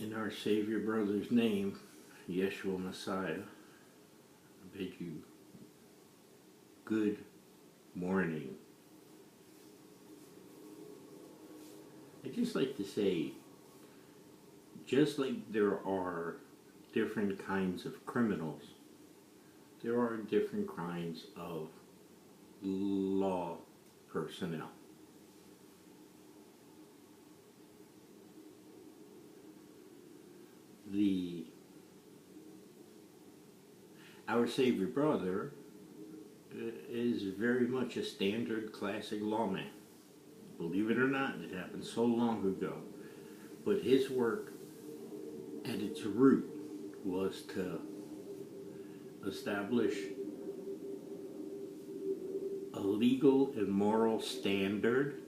In our Savior brother's name, Yeshua Messiah, I bid you good morning. I'd just like to say, just like there are different kinds of criminals, there are different kinds of law personnel. Our Savior brother is very much a standard classic lawman. Believe it or not, it happened so long ago. But his work at its root was to establish a legal and moral standard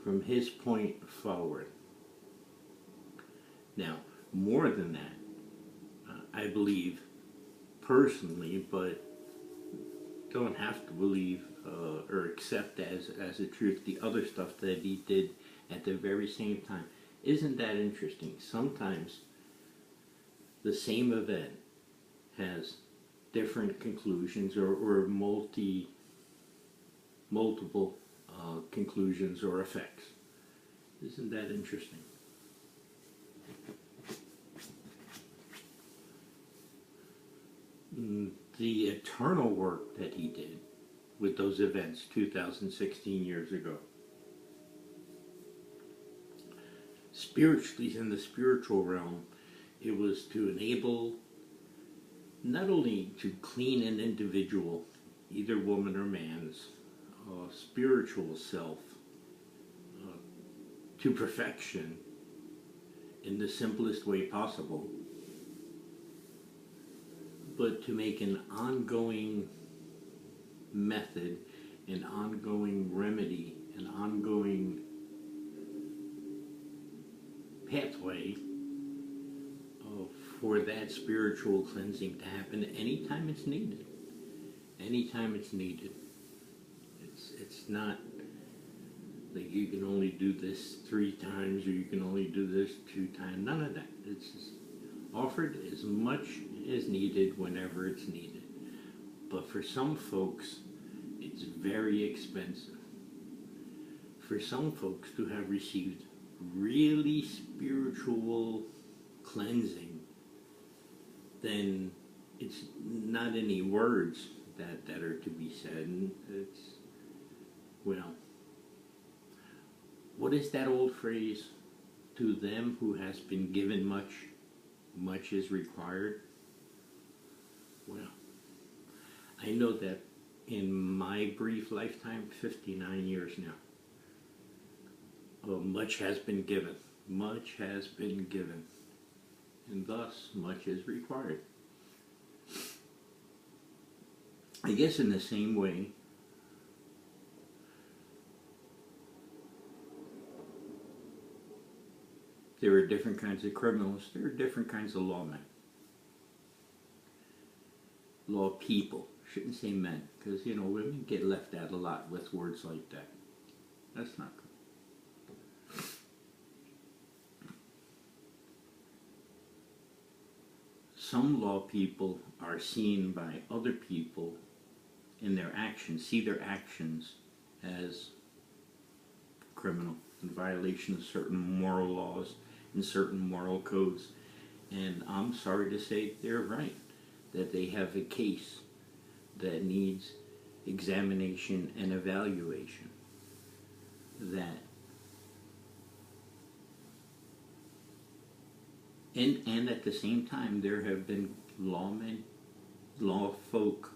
from his point forward. Now, more than that, I believe personally, but don't have to believe or accept as a truth the other stuff that he did at the very same time. Isn't that interesting? Sometimes the same event has different conclusions or multiple conclusions or effects. Isn't that interesting? The eternal work that he did with those events 2016 years ago. Spiritually, in the spiritual realm, it was to enable not only to clean an individual, either woman or man's, spiritual self to perfection in the simplest way possible, but to make an ongoing method, an ongoing remedy, an ongoing pathway for that spiritual cleansing to happen anytime it's needed. Anytime it's needed. It's not like you can only do this 3 times or you can only do this 2 times. None of that. It's just offered as much as needed whenever it's needed. But for some folks, it's very expensive. For some folks to have received really spiritual cleansing, then it's not any words that are to be said. And it's, well, what is that old phrase? To them who has been given much, much is required. Well, I know that in my brief lifetime, 59 years now, much has been given. Much has been given. And thus, much is required. I guess in the same way, there are different kinds of criminals, there are different kinds of lawmen. Law people. Shouldn't say men, because, you know, women get left out a lot with words like that. That's not good. Some law people are seen by other people in their actions, see their actions as criminal, in violation of certain moral laws and certain moral codes. And I'm sorry to say they're right, that they have a case that needs examination and evaluation. And at the same time, there have been lawmen, law folk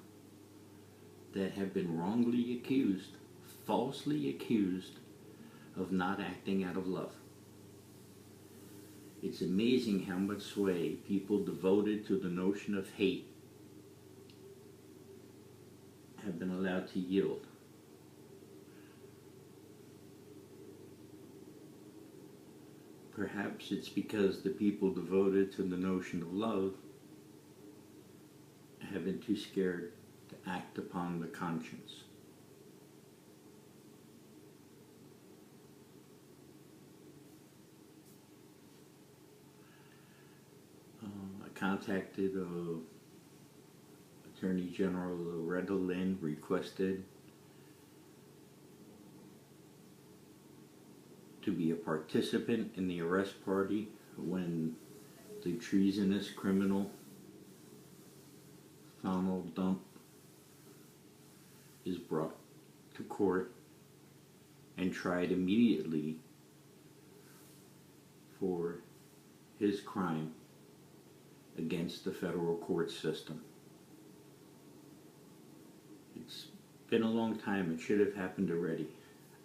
that have been wrongly accused, falsely accused of not acting out of love. It's amazing how much sway people devoted to the notion of hate have been allowed to yield. Perhaps it's because the people devoted to the notion of love have been too scared to act upon the conscience. contacted Attorney General Loretta Lynn, requested to be a participant in the arrest party when the treasonous criminal Donald Dump is brought to court and tried immediately for his crime against the federal court system. It's been a long time. It should have happened already.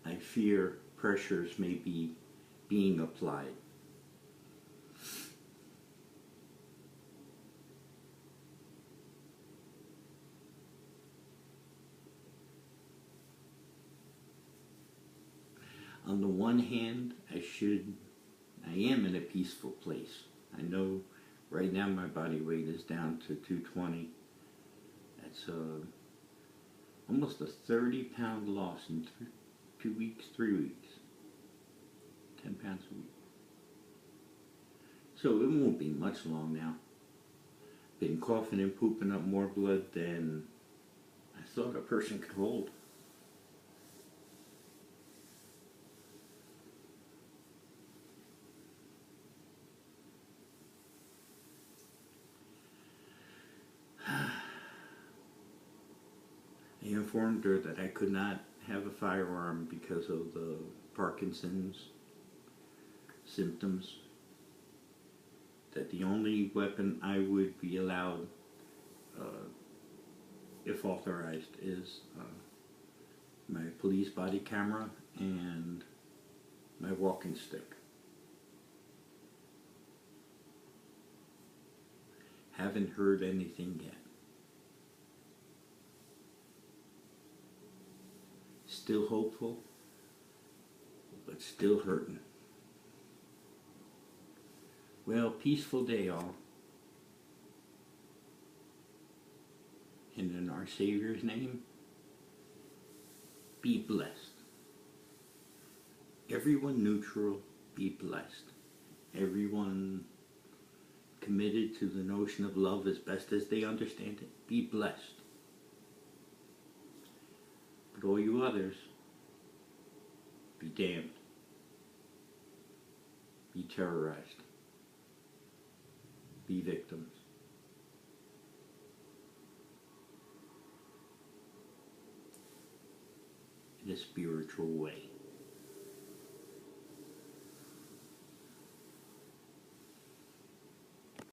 I fear pressures may be being applied. On the one hand, I am in a peaceful place. I know right now my body weight is down to 220. That's almost a 30-pound loss in 2 weeks, 3 weeks. 10 pounds a week. So it won't be much long now. Been coughing and pooping up more blood than I thought a person could hold. I informed her that I could not have a firearm because of the Parkinson's symptoms, that the only weapon I would be allowed, if authorized, is my police body camera and my walking stick. Haven't heard anything yet. Still hopeful, but still hurting. Well, peaceful day all. And in our Savior's name, be blessed. Everyone neutral, be blessed. Everyone committed to the notion of love as best as they understand it, be blessed. But all you others, be damned. Be terrorized. Be victims. In a spiritual way.